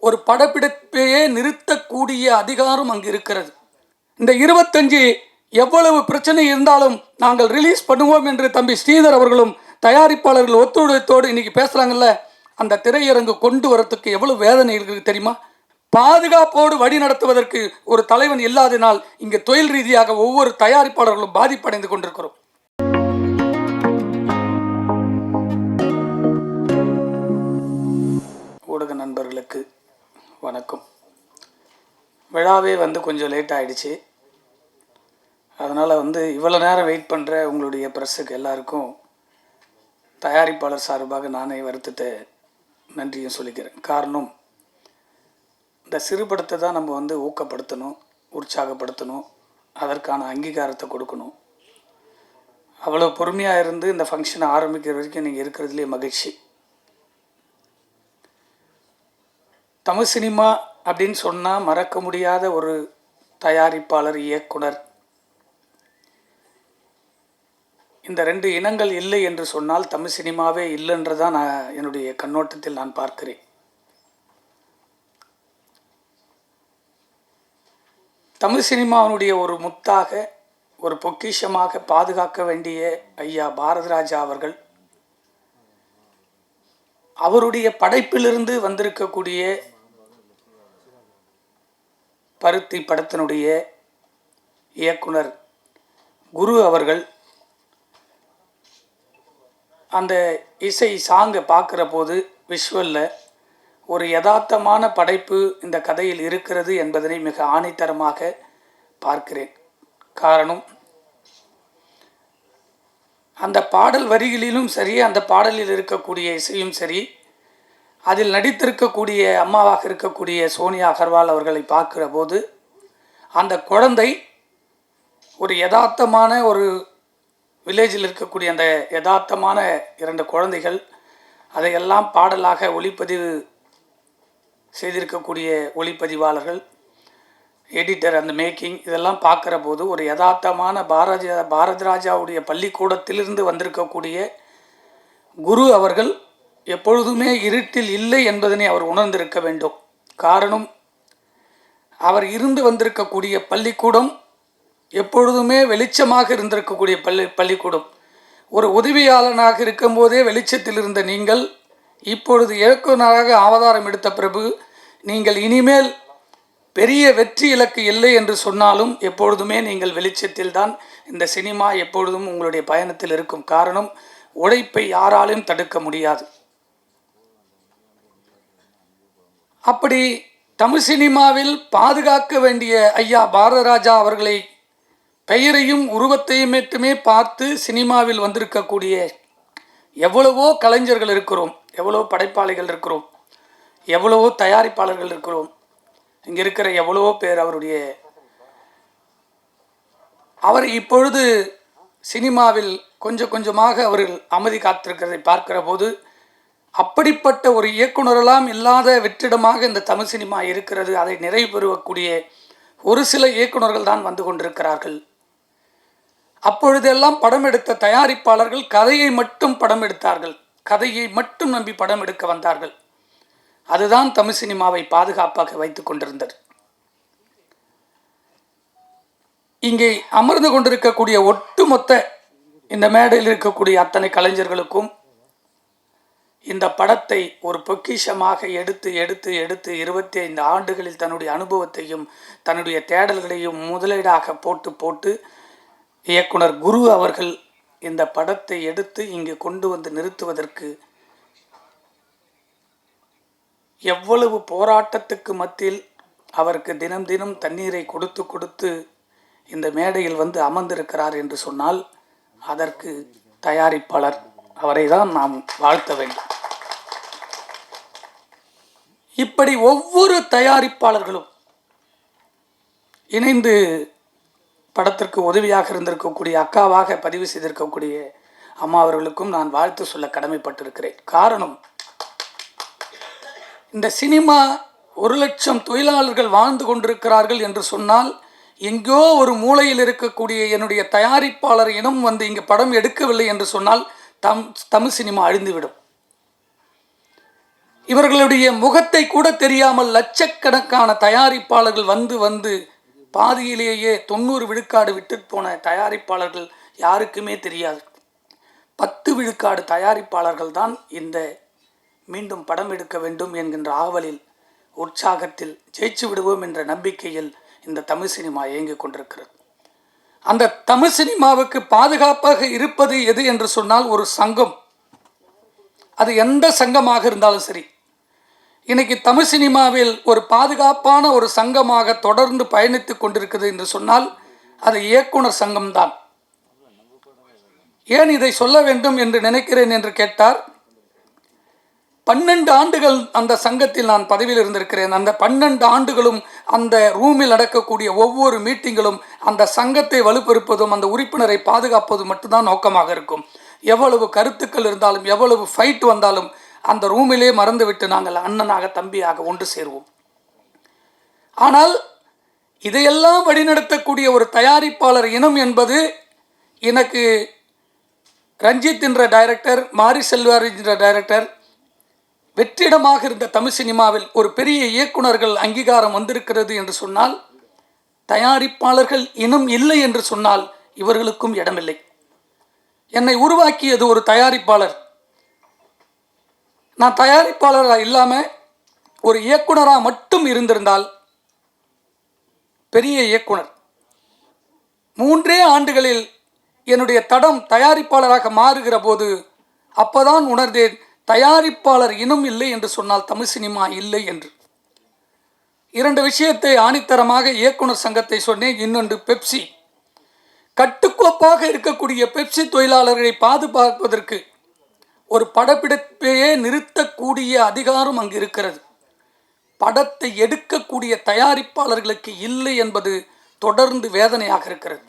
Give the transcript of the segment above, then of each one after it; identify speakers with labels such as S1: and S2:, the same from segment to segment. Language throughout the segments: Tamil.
S1: ஒரு படப்பிடிப்பையே நிறுத்தக்கூடிய அதிகாரம் அங்கு இருக்கிறது. இந்த 25 எவ்வளவு பிரச்சனை இருந்தாலும் நாங்கள் ரிலீஸ் பண்ணுவோம் என்று தம்பி ஸ்ரீதர் அவர்களும் தயாரிப்பாளர்கள் ஒத்துழைத்தோடு இன்னைக்கு பேசுகிறாங்கல்ல, அந்த திரையரங்கு கொண்டு வரத்துக்கு எவ்வளவு வேதனை இருக்குது தெரியுமா? பாதுகாப்போடு வழி நடத்துவதற்கு ஒரு தலைவன் இல்லாதனால் இங்கே தொழில் ரீதியாக ஒவ்வொரு தயாரிப்பாளர்களும் பாதிப்படைந்து கொண்டிருக்கிறோம். ஊடக நண்பர்களுக்கு வணக்கம். விழாவே கொஞ்சம் லேட் ஆகிடுச்சு. அதனால் இவ்வளோ நேரம் வெயிட் பண்ணுற உங்களுடைய ப்ரெஸ்ஸுக்கு எல்லாருக்கும் தயாரிப்பாளர் சார்பாக நானே வருத்தத்தை நன்றியும் சொல்லிக்கிறேன். காரணம், இந்த சிறுபடத்தை தான் நம்ம ஊக்கப்படுத்தணும், உற்சாகப்படுத்தணும், அதற்கான அங்கீகாரத்தை கொடுக்கணும். அவ்வளோ பொறுமையாக இருந்து இந்த ஃபங்க்ஷனை ஆரம்பிக்கிற வரைக்கும் நீங்கள் இருக்கிறதுலே மகிழ்ச்சி. தமிழ் சினிமா அப்படின்னு சொன்னால் மறக்க முடியாத ஒரு தயாரிப்பாளர், இயக்குனர். இந்த 2 இனங்கள் இல்லை என்று சொன்னால் தமிழ் சினிமாவே இல்லைன்றதான் என்னுடைய கண்ணோட்டத்தில் நான் பார்க்கிறேன். தமிழ் சினிமாவினுடைய ஒரு முத்தாக, ஒரு பொக்கிஷமாக பாதுகாக்க வேண்டிய ஐயா பாரதிராஜா அவர்கள், அவருடைய படைப்பிலிருந்து வந்திருக்கக்கூடிய பருத்தி படத்தினுடைய இயக்குனர் குரு அவர்கள் அந்த இசை சாங்கை பார்க்குற போது விஷுவலில் ஒரு யதார்த்தமான படைப்பு இந்த கதையில் இருக்கிறது என்பதனை மிக ஆணித்தரமாக பார்க்கிறேன். காரணம், அந்த பாடல் வரிகளிலும் சரி, அந்த பாடலில் இருக்கக்கூடிய இசையும் சரி, அதில் நடித்திருக்கக்கூடிய அம்மாவாக இருக்கக்கூடிய சோனியா அகர்வால் அவர்களை பார்க்குற போது அந்த குழந்தை ஒரு யதார்த்தமான ஒரு வில்லேஜில் இருக்கக்கூடிய அந்த யதார்த்தமான 2 குழந்தைகள் அதையெல்லாம் பாடலாக ஒளிப்பதிவு செய்திருக்கக்கூடிய ஒளிப்பதிவாளர்கள், எடிட்டர், அந்த மேக்கிங், இதெல்லாம் பார்க்குற போது ஒரு யதார்த்தமான பாரதிராஜாவுடைய பள்ளிக்கூடத்திலிருந்து வந்திருக்கக்கூடிய குரு அவர்கள் எப்பொழுதுமே இருட்டில் இல்லை என்பதனை அவர் உணர்ந்திருக்க வேண்டும். காரணம், அவர் இருந்து வந்திருக்கக்கூடிய பள்ளிக்கூடம் எப்பொழுதுமே வெளிச்சமாக இருந்திருக்கக்கூடிய பள்ளிக்கூடம். ஒரு உதவியாளனாக இருக்கும்போதே வெளிச்சத்தில் இருந்த நீங்கள் இப்பொழுது இயக்குநராக அவதாரம் எடுத்த பிறகு நீங்கள் இனிமேல் பெரிய வெற்றி இலக்கு இல்லை என்று சொன்னாலும் எப்பொழுதுமே நீங்கள் வெளிச்சத்தில் தான் இந்த சினிமா எப்பொழுதும் உங்களுடைய பயணத்தில் இருக்கும். காரணம், உழைப்பை யாராலும் தடுக்க முடியாது. அப்படி தமிழ் சினிமாவில் பாதுகாக்க வேண்டிய ஐயா பாரதிராஜா அவர்களை பெயரையும் உருவத்தையும் மட்டுமே பார்த்து சினிமாவில் வந்திருக்கக்கூடிய எவ்வளவோ கலைஞர்கள் இருக்கிறோம், எவ்வளவோ படைப்பாளிகள் இருக்கிறோம், எவ்வளவோ தயாரிப்பாளர்கள் இருக்கிறோம். இங்கே இருக்கிற எவ்வளவோ பேர் அவர் இப்பொழுது சினிமாவில் கொஞ்சம் கொஞ்சமாக அவர்கள் அமைதி காத்திருக்கிறதை பார்க்கிற போது, அப்படிப்பட்ட ஒரு இயக்குனரெல்லாம் இல்லாத வெற்றிடமாக இந்த தமிழ் சினிமா இருக்கிறது. அதை நிறைவு பெறக்கூடிய ஒரு சில இயக்குனர்கள் தான் வந்து கொண்டிருக்கிறார்கள். அப்பொழுதெல்லாம் படம் எடுத்த தயாரிப்பாளர்கள் கதையை மட்டும் படம் எடுத்தார்கள், கதையை மட்டும் நம்பி படம் எடுக்க வந்தார்கள். அதுதான் தமிழ் சினிமாவை பாதுகாப்பாக வைத்துக் கொண்டிருந்தது. இங்கே அமர்ந்து கொண்டிருக்கக்கூடிய ஒட்டுமொத்த இந்த மேடையில் இருக்கக்கூடிய அத்தனை கலைஞர்களுக்கும் இந்த படத்தை ஒரு பொக்கிஷமாக எடுத்து எடுத்து எடுத்து 25 ஆண்டுகளில் தன்னுடைய அனுபவத்தையும் தன்னுடைய தேடல்களையும் முதலீடாக போட்டு போட்டு இயக்குனர் குரு அவர்கள் இந்த படத்தை எடுத்து இங்கு கொண்டு வந்து நிறுத்துவதற்கு எவ்வளவு போராட்டத்துக்கு மத்தியில் அவருக்கு தினம் தினம் தண்ணீரை கொடுத்து கொடுத்து இந்த மேடையில் வந்து அமர்ந்திருக்கிறார் என்று சொன்னால் அதற்கு தயாரிப்பாளர் அவரை தான் நாம் வாழ்த்த வேண்டும். இப்படி ஒவ்வொரு தயாரிப்பாளர்களும் இணைந்து படத்திற்கு உதவியாக இருந்திருக்கக்கூடிய, அக்காவாக பதிவு செய்திருக்கக்கூடிய அம்மா அவர்களுக்கும் நான் வாழ்த்து சொல்ல கடமைப்பட்டிருக்கிறேன். காரணம், இந்த சினிமா 1,00,000 தொழிலாளர்கள் வாழ்ந்து கொண்டிருக்கிறார்கள் என்று சொன்னால் எங்கோ ஒரு மூலையில் இருக்கக்கூடிய என்னுடைய தயாரிப்பாளர் இனம் வந்து இங்கே படம் எடுக்கவில்லை என்று சொன்னால் தமிழ் சினிமா அழிந்துவிடும். இவர்களுடைய முகத்தை கூட தெரியாமல் லட்சக்கணக்கான தயாரிப்பாளர்கள் வந்து வந்து பாதியிலேயே 90 விழுக்காடு விட்டு போன தயாரிப்பாளர்கள் யாருக்குமே தெரியாது. 10 விழுக்காடு தயாரிப்பாளர்கள் தான் இந்த மீண்டும் படம் எடுக்க வேண்டும் என்கின்ற ஆவலில், உற்சாகத்தில், ஜெயிச்சு விடுவோம் என்ற நம்பிக்கையில் இந்த தமிழ் சினிமா இயங்கிக் கொண்டிருக்கிறது. அந்த தமிழ் சினிமாவுக்கு பாதுகாப்பாக இருப்பது எது என்று சொன்னால் ஒரு சங்கம். அது எந்த சங்கமாக இருந்தாலும் சரி. இன்னைக்கு தமிழ் சினிமாவில் ஒரு பாதுகாப்பான ஒரு சங்கமாக தொடர்ந்து பயணித்து கொண்டிருக்கிறது என்று சொன்னால் அது இயக்குனர் சங்கம்தான். ஏன் இதை சொல்ல வேண்டும் என்று நினைக்கிறேன் என்று கேட்டார், 12 ஆண்டுகள் அந்த சங்கத்தில் நான் பதவியில் இருந்திருக்கிறேன். அந்த 12 ஆண்டுகளும் அந்த ரூமில் நடக்கக்கூடிய ஒவ்வொரு மீட்டிங்களும் அந்த சங்கத்தை வலுப்பெறுப்பதும் அந்த உறுப்பினரை பாதுகாப்பதும் மட்டும்தான் நோக்கமாக இருக்கும். எவ்வளவு கருத்துக்கள் இருந்தாலும், எவ்வளவு ஃபைட் வந்தாலும் அந்த ரூமிலே மறந்துவிட்டு நாங்கள் அண்ணனாக தம்பியாக ஒன்று சேருவோம். ஆனால் இதையெல்லாம் வழிநடத்தக்கூடிய ஒரு தயாரிப்பாளர் இனம் என்பது, எனக்கு ரஞ்சித் என்ற டைரக்டர், மாரி செல்வார் என்ற டைரக்டர், வெற்றிடமாக இருந்த தமிழ் சினிமாவில் ஒரு பெரிய இயக்குனர்கள் அங்கீகாரம் வந்திருக்கிறது என்று சொன்னால், தயாரிப்பாளர்கள் இனம் இல்லை என்று சொன்னால் இவர்களுக்கும் இடமில்லை. என்னை உருவாக்கியது ஒரு தயாரிப்பாளர். நான் தயாரிப்பாளராக இல்லாமல் ஒரு இயக்குனராக மட்டும் இருந்திருந்தால் பெரிய இயக்குனர். 3 ஆண்டுகளில் என்னுடைய தடம் தயாரிப்பாளராக மாறுகிற போது அப்போதான் உணர்ந்தேன், தயாரிப்பாளர் இனம் இல்லை என்று சொன்னால் தமிழ் சினிமா இல்லை என்று. 2 விஷயத்தை ஆணித்தரமாக இயக்குனர் சங்கத்தை சொன்னேன். இன்னொன்று பெப்சி. கட்டுக்கோப்பாக இருக்கக்கூடிய பெப்சி தொழிலாளர்களை பாதுகாப்பதற்கு ஒரு படப்பிடிப்பையே நிறுத்தக்கூடிய அதிகாரம் அங்கு இருக்கிறது. படத்தை எடுக்கக்கூடிய தயாரிப்பாளர்களுக்கு இல்லை என்பது தொடர்ந்து வேதனையாக இருக்கிறது.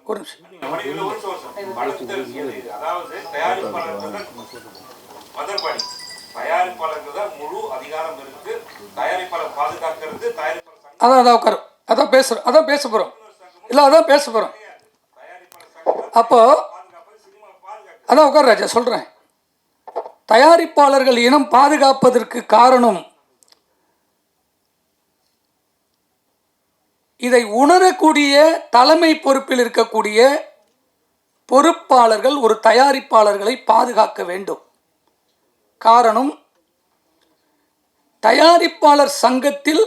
S1: ஒரு நிமிஷம். அதான் பேச போறோம். அப்போ அதான் உட்கார் ராஜா, சொல்றேன். தயாரிப்பாளர்கள் இனம் பாதுகாப்பதற்கு காரணம், இதை உணரக்கூடிய தலைமை பொறுப்பில் இருக்கக்கூடிய பொறுப்பாளர்கள் ஒரு தயாரிப்பாளர்களை பாதுகாக்க வேண்டும். காரணம், தயாரிப்பாளர் சங்கத்தில்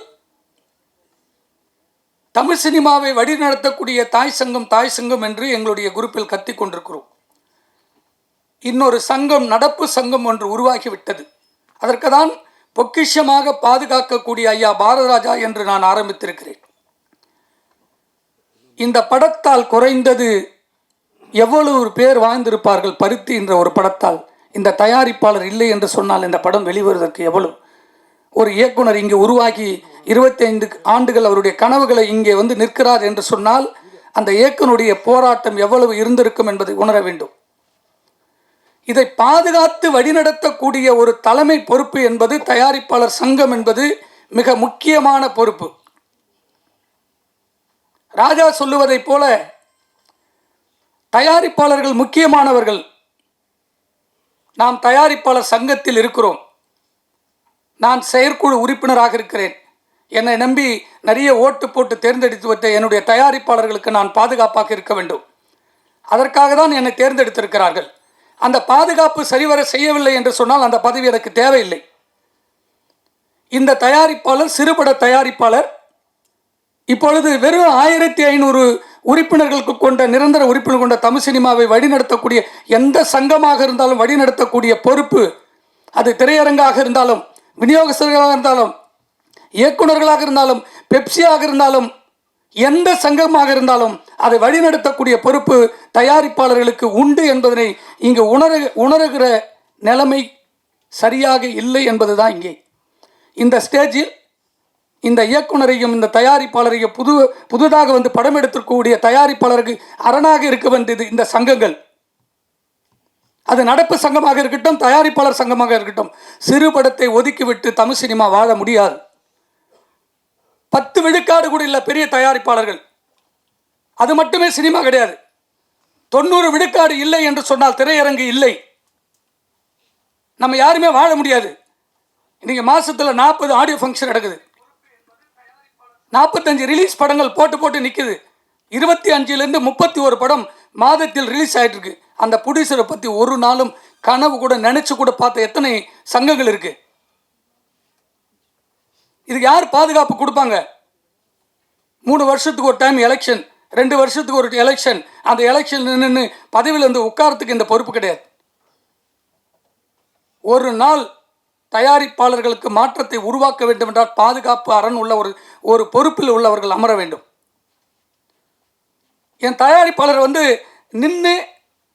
S1: தமிழ் சினிமாவை வழிநடத்தக்கூடிய தாய் சங்கம் என்று எங்களுடைய குரூப்பில் கத்திக் கொண்டிருக்கிறோம். இன்னொரு சங்கம், நடப்பு சங்கம் ஒன்று உருவாகிவிட்டது. அதற்கு தான் பொக்கிஷமாக பாதுகாக்கக்கூடிய ஐயா பாரதராஜா என்று நான் ஆரம்பித்திருக்கிறேன். இந்த படத்தால் குறைந்தது எவ்வளவு பேர் வாழ்ந்திருப்பார்கள்? பருத்தி என்ற ஒரு படத்தால் இந்த தயாரிப்பாளர் இல்லை என்று சொன்னால் இந்த படம் வெளிவருவதற்கு எவ்வளவு? ஒரு இயக்குனர் இங்கே உருவாகி 25 ஆண்டுகள் அவருடைய கனவுகளை இங்கே வந்து நிற்கிறார் என்று சொன்னால் அந்த இயக்குனருடைய போராட்டம் எவ்வளவு இருந்திருக்கும் என்பதை உணர வேண்டும். இதை பாதுகாத்து வழிநடத்தக்கூடிய ஒரு தலைமை பொறுப்பு என்பது தயாரிப்பாளர் சங்கம் என்பது மிக முக்கியமான பொறுப்பு. ராஜா சொல்லுவதைப் போல தயாரிப்பாளர்கள் முக்கியமானவர்கள். நாம் தயாரிப்பாளர் சங்கத்தில் இருக்கிறோம். நான் செயற்குழு உறுப்பினராக இருக்கிறேன். என்னை நம்பி நிறைய ஓட்டு போட்டு தேர்ந்தெடுத்து வைத்த என்னுடைய தயாரிப்பாளர்களுக்கு நான் பாதுகாப்பாக இருக்க வேண்டும். அதற்காக தான் என்னை தேர்ந்தெடுத்திருக்கிறார்கள். அந்த பாதுகாப்பு சரிவர செய்யவில்லை என்று சொன்னால் அந்த பதவி எனக்கு தேவையில்லை. இந்த தயாரிப்பாளர் சிறுபட தயாரிப்பாளர் இப்பொழுது வெறும் 1500 உறுப்பினர்களுக்கு கொண்ட நிரந்தர உறுப்பினர் கொண்ட தமிழ் சினிமாவை வழிநடத்தக்கூடிய எந்த சங்கமாக இருந்தாலும் வழிநடத்தக்கூடிய பொறுப்பு, அது திரையரங்காக இருந்தாலும், விநியோகஸ்தர்களாக இருந்தாலும், இயக்குநர்களாக இருந்தாலும், பெப்சியாக இருந்தாலும், எந்த சங்கமாக இருந்தாலும் அதை வழிநடத்தக்கூடிய பொறுப்பு தயாரிப்பாளர்களுக்கு உண்டு என்பதனை இங்கு உணர்கிற நிலைமை சரியாக இல்லை என்பதுதான் இங்கே. இந்த ஸ்டேஜில் இந்த இயக்குனரையும் இந்த தயாரிப்பாளரையும் புதுதாக வந்து படம் எடுத்துக்கூடிய தயாரிப்பாளருக்கு அரணாக இருக்க வேண்டியது இந்த சங்கங்கள். அது நடப்பு சங்கமாக இருக்கட்டும், தயாரிப்பாளர் சங்கமாக இருக்கட்டும். சிறு படத்தை ஒதுக்கிவிட்டு தமிழ் சினிமா வாழ முடியாது. 10 விழுக்காடு கூட இல்லை பெரிய தயாரிப்பாளர்கள். அது மட்டுமே சினிமா கிடையாது. 90 விழுக்காடு இல்லை என்று சொன்னால் திரையரங்கு இல்லை. நம்ம யாருமே வாழ முடியாது. இன்றைக்கி மாதத்தில் 40 ஆடியோ ஃபங்க்ஷன் நடக்குது, 45 ரிலீஸ் படங்கள் போட்டு போட்டு நிற்குது. 25லேருந்து 31 படம் மாதத்தில் ரிலீஸ் ஆகிட்டு இருக்கு. அந்த ப்ரொடியூசரை பற்றி ஒரு நாளும் கனவு கூட நினச்சி கூட பார்த்த எத்தனை சங்கங்கள் இருக்குது? இதுக்கு யார் பாதுகாப்பு கொடுப்பாங்க? 3 வருஷத்துக்கு ஒரு டைம் எலெக்ஷன், 2 வருஷத்துக்கு ஒரு எலெக்ஷன். அந்த எலெக்ஷன் நின்று பதவியில் வந்து உட்காரத்துக்கு இந்த பொறுப்பு கிடையாது. ஒரு நாள் தயாரிப்பாளர்களுக்கு மாற்றத்தை உருவாக்க வேண்டும் என்றால் பாதுகாப்பு அரண் உள்ள ஒரு பொறுப்பில் உள்ளவர்கள் அமர வேண்டும். என் தயாரிப்பாளர் வந்து நின்று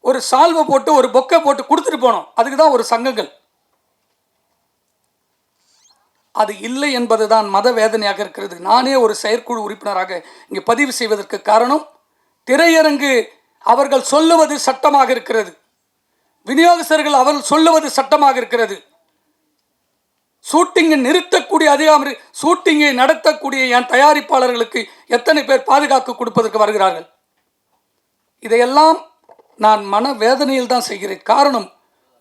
S1: ஒரு சால்வை போட்டு ஒரு பொக்கை போட்டு கொடுத்துட்டு போனோம். அதுக்கு தான் ஒரு சங்கங்கள். அது இல்லை என்பதுதான் மத வேதனையாக இருக்கிறது. நானே ஒரு செயற்குழு உறுப்பினராக இங்கே பதிவு செய்வதற்கு காரணம், திரையரங்கு அவர்கள் சொல்லுவது சட்டமாக இருக்கிறது, விநியோகஸ்தர்கள் அவர்கள் சொல்லுவது சட்டமாக இருக்கிறது. ஷூட்டிங்கை நிறுத்தக்கூடிய அதிகாரி, ஷூட்டிங்கை நடத்தக்கூடிய என் தயாரிப்பாளர்களுக்கு எத்தனை பேர் பாதுகாப்பு கொடுப்பதற்கு வருகிறார்கள்? இதையெல்லாம் நான் மன வேதனையில் தான் செய்கிறேன். காரணம்,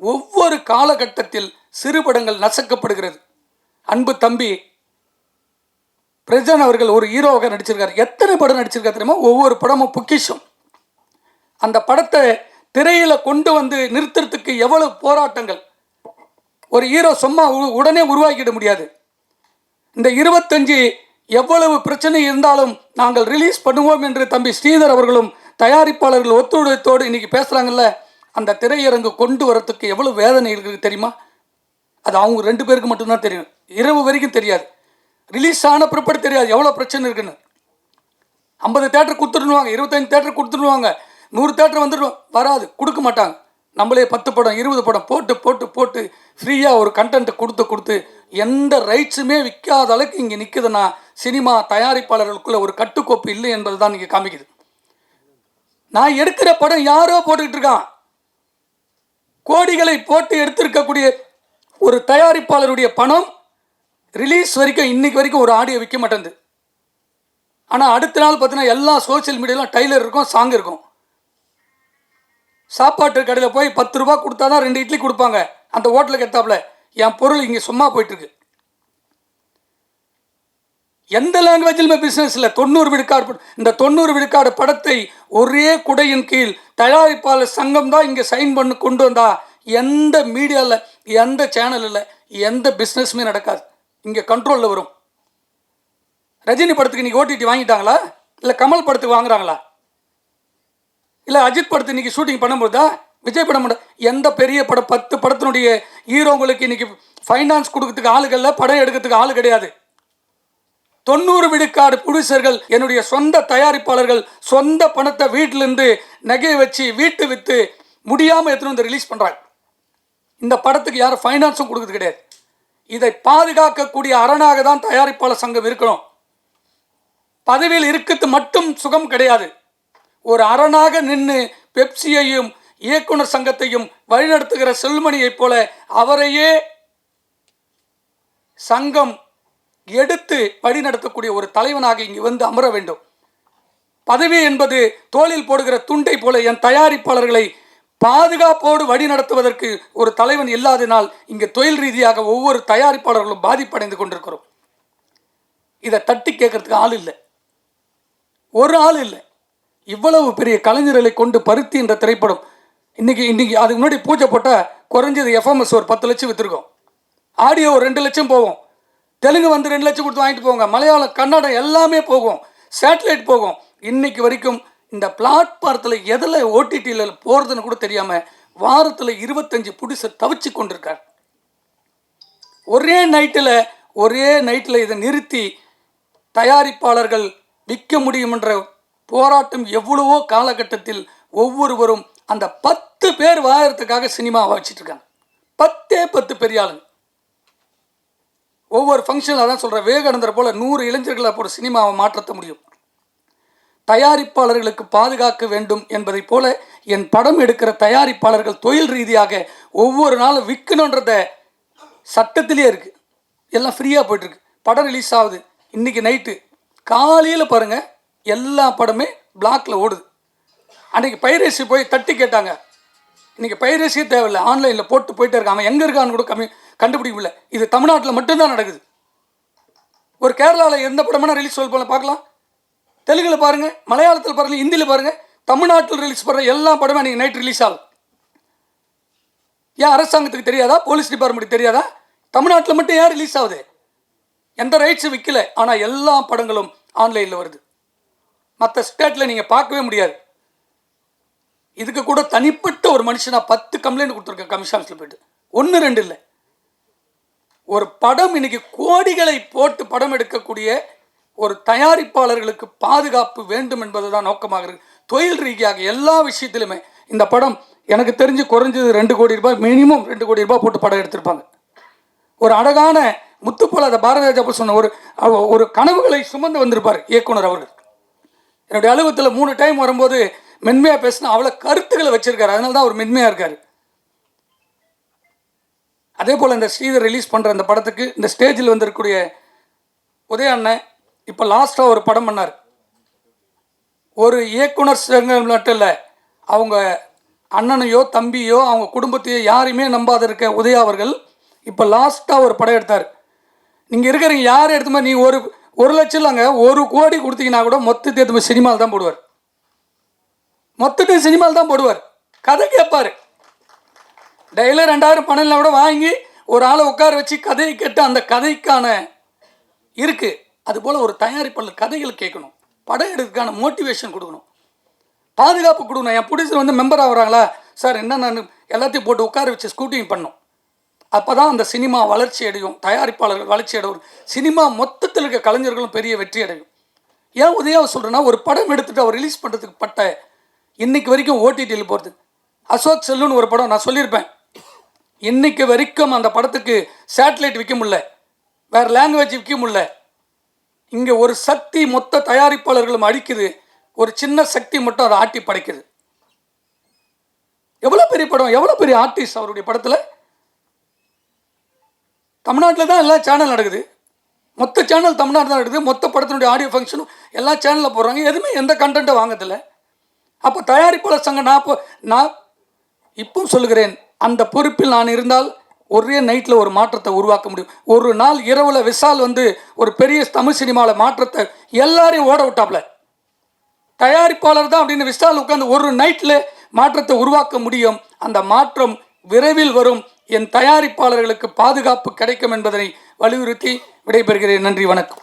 S1: ஒவ்வொரு காலகட்டத்தில் சிறுபடங்கள் நசுக்கப்படுகிறது. அன்பு தம்பி பிரஜன் அவர்கள் ஒரு ஹீரோவாக நடிச்சிருக்காரு. எத்தனை படம் நடிச்சிருக்காரு தெரியுமா? ஒவ்வொரு படமும் பொக்கிஷம். அந்த படத்தை திரையில் கொண்டு வந்து நிறுத்துறதுக்கு எவ்வளவு போராட்டங்கள். ஒரு ஹீரோ சும்மா உடனே உருவாக்கிட முடியாது. இந்த 25 எவ்வளவு பிரச்சனை இருந்தாலும் நாங்கள் ரிலீஸ் பண்ணுவோம் என்று தம்பி ஸ்ரீதர் அவர்களும் தயாரிப்பாளர்கள் ஒத்துழைத்தோடு இன்னைக்கு பேசுகிறாங்கல்ல. அந்த திரையரங்கு கொண்டு வரத்துக்கு எவ்வளவு வேதனை இருக்குது தெரியுமா? அது அவங்க 2 பேருக்கு மட்டும்தான் தெரியும். இரவு வரைக்கும் தெரியாது. ரிலீஸ் ஆன பிற்பாடு தெரியாது எவ்வளோ பிரச்சனை இருக்குன்னு. 50 தேட்டர் கொடுத்துருவாங்க, 25 தேட்டர் கொடுத்துருவாங்க, 100 தேட்டர் வந்துடுவோம். வராது, கொடுக்க மாட்டாங்க. நம்மளே 10 படம் 20 படம் போட்டு போட்டு போட்டு ஃப்ரீயாக ஒரு கண்டென்ட் கொடுத்து எந்த ரைட்ஸுமே விற்காத அளவுக்கு இங்கே நிற்குதுன்னா சினிமா தயாரிப்பாளர்களுக்குள்ள ஒரு கட்டுக்கோப்பு இல்லை என்பது தான் இங்கே காமிக்குது. நான் எடுக்கிற படம் யாரோ போட்டுக்கிட்டு இருக்கான். கோடிகளை போட்டு எடுத்திருக்கக்கூடிய ஒரு தயாரிப்பாளருடைய பணம் ரிலீஸ் வரைக்கும் இன்னைக்கு வரைக்கும் ஒரு ஆடியோ விற்க மாட்டேங்குது. ஆனால் அடுத்த நாள் பார்த்தீங்கன்னா எல்லா சோசியல் மீடியாலாம் டைலர் இருக்கும், சாங் இருக்கும். சாப்பாட்டு கடையில் போய் 10 ரூபா கொடுத்தா தான் 2 இட்லி கொடுப்பாங்க. அந்த ஹோட்டலுக்கு எடுத்தாப்புல என் பொருள் இங்கே சும்மா போயிட்டுருக்கு. எந்த லாங்குவேஜிலுமே பிஸ்னஸ் இல்லை. 90 விழுக்காடு. இந்த 90 விழுக்காடு படத்தை ஒரே குடையின் கீழ் தயாரிப்பாளர் சங்கம் தான் இங்கே சைன் பண்ணி கொண்டு வந்தா எந்த மீடியாவில், எந்த சேனலில், எந்த பிஸ்னஸுமே நடக்காது. இங்கே கண்ட்ரோலில் வரும். ரஜினி படத்துக்கு இன்றைக்கி ஓடிடி வாங்கிட்டாங்களா? இல்லை கமல் படத்துக்கு வாங்குறாங்களா? இல்லை அஜித் படத்துக்கு இன்றைக்கி ஷூட்டிங் பண்ணும்போதா? விஜய் படம் எந்த பெரிய படம் 10 படத்தினுடைய ஹீரோங்களுக்கு இன்றைக்கி ஃபைனான்ஸ் கொடுக்கறதுக்கு ஆளுகளில், படம் எடுக்கிறதுக்கு ஆள் கிடையாது. 90 விழுக்காடு ப்ரொடியூசர்கள் என்னுடைய சொந்த தயாரிப்பாளர்கள் சொந்த பணத்தை வீட்டிலேருந்து நகையை வச்சு வீட்டு விற்று முடியாமல் எடுத்துன்னு வந்து ரிலீஸ் பண்ணுறாங்க. இந்த படத்துக்கு யாரும் ஃபைனான்ஸும் கொடுக்குறது கிடையாது. இதை பாதுகாக்கக்கூடிய அரணாக தான் தயாரிப்பாளர் சங்கம் இருக்கணும். பதவியில் இருக்கிறது மட்டும் சுகம் கிடையாது. ஒரு அரணாக நின்று பெப்சியையும் இயக்குனர் சங்கத்தையும் வழிநடத்துகிற செல்மணியைப் போல அவரையே சங்கம் எடுத்து வழிநடத்தக்கூடிய ஒரு தலைவனாக இங்கு வந்து அமர வேண்டும். பதவி என்பது தோளில் போடுகிற துண்டை போல என் தயாரிப்பாளர்களை பாதுகாப்போடு வழி நடத்துவதற்கு ஒரு தலைவன் இல்லாதனால் இங்கே தொழில் ரீதியாக ஒவ்வொரு தயாரிப்பாளர்களும் பாதிப்படைந்து கொண்டிருக்கிறோம். இதை தட்டி கேட்கறதுக்கு ஆள் இல்லை, ஒரு ஆள் இல்லை. இவ்வளவு பெரிய கலைஞர்களை கொண்டு பருத்தி என்ற திரைப்படம் இன்னைக்கு அதுக்கு முன்னாடி பூஜை போட்டால் குறைஞ்சது எஃப்எம்எஸ் ஒரு 10 லட்சம் விற்றுருக்கோம். ஆடியோ ஒரு 2 லட்சம் போகும். தெலுங்கு வந்து 2 லட்சம் கொடுத்து வாங்கிட்டு போங்க. மலையாளம், கன்னடம் எல்லாமே போகும். சேட்டலைட் போகும். இன்னைக்கு வரைக்கும் இந்த பிளாட்பாரத்தில் எதில் ஓடிடியில் போகிறதுன்னு கூட தெரியாமல் வாரத்தில் 25 ப்ரொடியூசர் தவிச்சு கொண்டிருக்கார். ஒரே நைட்டில் இதை நிறுத்தி தயாரிப்பாளர்கள் விற்க முடியும் என்ற போராட்டம் எவ்வளவோ காலகட்டத்தில் ஒவ்வொருவரும் அந்த 10 பேர் வாழறதுக்காக சினிமாவை வச்சுட்டு இருக்காங்க. 10 பெரிய ஆளுங்க. ஒவ்வொரு ஃபங்க்ஷனில் அதான் சொல்கிறேன், விவேகானந்தர் போல் 100 இளைஞர்களை போல சினிமாவை மாற்ற முடியும். தயாரிப்பாளர்களுக்கு பாதுகாக்க வேண்டும் என்பதை போல என் படம் எடுக்கிற தயாரிப்பாளர்கள் தொழில் ரீதியாக ஒவ்வொரு நாளும் விற்கணுன்றத சட்டத்திலே இருக்குது. எல்லாம் ஃப்ரீயாக போய்ட்டுருக்கு. படம் ரிலீஸ் ஆகுது. இன்றைக்கி நைட்டு காலையில் பாருங்கள், எல்லா படமே பிளாக்கில் ஓடுது. அன்றைக்கி பைரேசி போய் தட்டி கேட்டாங்க. இன்றைக்கி பைரேசியே தேவையில்லை, ஆன்லைனில் போட்டு போயிட்டே இருக்கான். அவன் எங்கே இருக்கான்னு கூட கண்டுபிடிக்க முடியல. இது தமிழ்நாட்டில் மட்டும்தான் நடக்குது. ஒரு கேரளாவில் எந்த படமான ரிலீஸ் போல பார்க்கலாம், தெலுங்கில் பாருங்கள், மலையாளத்தில் பாருங்கள், ஹிந்தியில் பாருங்கள், தமிழ்நாட்டில் ரிலீஸ் பண்ணுற எல்லா படமும் அன்றைக்கி நைட் ரிலீஸ் ஆகும். ஏன் அரசாங்கத்துக்கு தெரியாதா? போலீஸ் டிபார்ட்மெண்ட்டுக்கு தெரியாதா? தமிழ்நாட்டில் மட்டும் ஏன் ரிலீஸ் ஆகுது? எந்த ரைட்ஸும் விற்கல, ஆனால் எல்லா படங்களும் ஆன்லைனில் வருது. மற்ற ஸ்டேட்டில் நீங்கள் பார்க்கவே முடியாது. இதுக்கு கூட தனிப்பட்ட ஒரு மனுஷனாக 10 கம்ப்ளைண்ட் கொடுத்துருக்கேன் கமிஷன்ஸில் போய்ட்டு, 1 2 இல்லை. ஒரு படம் இன்னைக்கு கோடிகளை போட்டு படம் எடுக்கக்கூடிய ஒரு தயாரிப்பாளர்களுக்கு பாதுகாப்பு வேண்டும் என்பது தான் நோக்கமாக இருக்கு. தொழில் ரீதியாக எல்லா விஷயத்திலுமே இந்த படம் எனக்கு தெரிஞ்சு குறைஞ்சது 2 கோடி ரூபாய், மினிமம் 2 கோடி ரூபாய் போட்டு படம் எடுத்திருப்பாங்க. ஒரு அழகான முத்துப்போல அதை பாரதிராஜா சொன்ன ஒரு கனவுகளை சுமந்து வந்திருப்பார் இயக்குனர் அவர்கள். என்னுடைய அலுவலகத்தில் 3 டைம் வரும்போது மென்மையாக பேசினா அவ்வளோ கருத்துக்களை வச்சிருக்காரு. அதனால தான் அவர் மென்மையாக இருக்கார். அதே போல் இந்த ஸ்ரீதர் ரிலீஸ் பண்ணுற அந்த படத்துக்கு இந்த ஸ்டேஜில் வந்திருக்கக்கூடிய உதய அண்ணன் இப்போ லாஸ்ட்டாக ஒரு படம் பண்ணார். ஒரு இயக்குனர் சங்கம் மட்டும் இல்லை, அவங்க அண்ணனையோ தம்பியோ அவங்க குடும்பத்தையோ யாரையுமே நம்பாத இருக்க உதயா அவர்கள் இப்போ லாஸ்ட்டாக ஒரு படம் எடுத்தார். நீங்கள் இருக்கிறீங்க யார் எடுத்த மாதிரி, நீ 1 லட்சம் இல்லைங்க, 1 கோடி கொடுத்தீங்கன்னா கூட மொத்தத்தை எடுத்து சினிமாவில் தான் போடுவார். மொத்தத்தையும் சினிமாவில் தான் போடுவார். கதை கேட்பார். டெய்லி 2000 பணம் கூட வாங்கி ஒரு ஆளை உட்கார வச்சு கதையை கேட்டு அந்த கதைக்கான இருக்குது. அதுபோல் ஒரு தயாரிப்பாளர் கதைகள் கேட்கணும், படம் எடுக்கிறதுக்கான மோட்டிவேஷன் கொடுக்கணும், பாதுகாப்பு கொடுக்கணும். என் ப்ரொடியூசர் வந்து மெம்பர் ஆகுறாங்களா சார், என்ன நான் எல்லாத்தையும் போட்டு உட்கார வச்சு ஸ்கூட்டிங் பண்ணணும். அப்போ தான் அந்த சினிமா வளர்ச்சி அடையும், தயாரிப்பாளர்கள் வளர்ச்சி அடையும், சினிமா மொத்தத்தில் இருக்க கலைஞர்களும் பெரிய வெற்றி அடையும். ஏன் உதயாவை சொல்கிறேன்னா, ஒரு படம் எடுத்துகிட்டு அவர் ரிலீஸ் பண்ணுறதுக்கு பட்ட இன்னைக்கு வரைக்கும் ஓடிடியில் போகிறது. அசோக் செல்லுன்னு ஒரு படம் நான் சொல்லியிருப்பேன், இன்னைக்கு வரைக்கும் அந்த படத்துக்கு சேட்டலைட் விற்க முடியல, வேறு லாங்குவேஜ் விற்க முடியல. இங்கே ஒரு சக்தி மொத்த தயாரிப்பாளர்களும் அடிக்குது, ஒரு சின்ன சக்தி மட்டும் அதை ஆட்டி படைக்குது. எவ்வளோ பெரிய படம், எவ்வளோ பெரிய ஆர்டிஸ்ட் அவருடைய படத்தில். தமிழ்நாட்டில் தான் எல்லா சேனல் நடக்குது, மொத்த சேனல் தமிழ்நாடு தான் நடக்குது, மொத்த படத்தினுடைய ஆடியோ ஃபங்க்ஷனும் எல்லா சேனலில் போடுறாங்க, எதுவுமே எந்த கண்டென்ட்டை வாங்கதில்லை. அப்போ தயாரிப்பாளர் சங்கம் நான் இப்போ சொல்லுகிறேன், அந்த பொறுப்பில் நான் இருந்தால் ஒரே நைட்டில் ஒரு மாற்றத்தை உருவாக்க முடியும். ஒரு நாள் இரவில் விஷால் வந்து ஒரு பெரிய தமிழ் சினிமாவில் மாற்றத்தை எல்லாரையும் ஓட விட்டாப்ல, தயாரிப்பாளர் தான் அப்படின்னு விஷால் உட்காந்து ஒரு நைட்டில் மாற்றத்தை உருவாக்க முடியும். அந்த மாற்றம் விரைவில் வரும். என் தயாரிப்பாளர்களுக்கு பாதுகாப்பு கிடைக்கும் என்பதனை வலியுறுத்தி விடைபெறுகிறேன். நன்றி, வணக்கம்.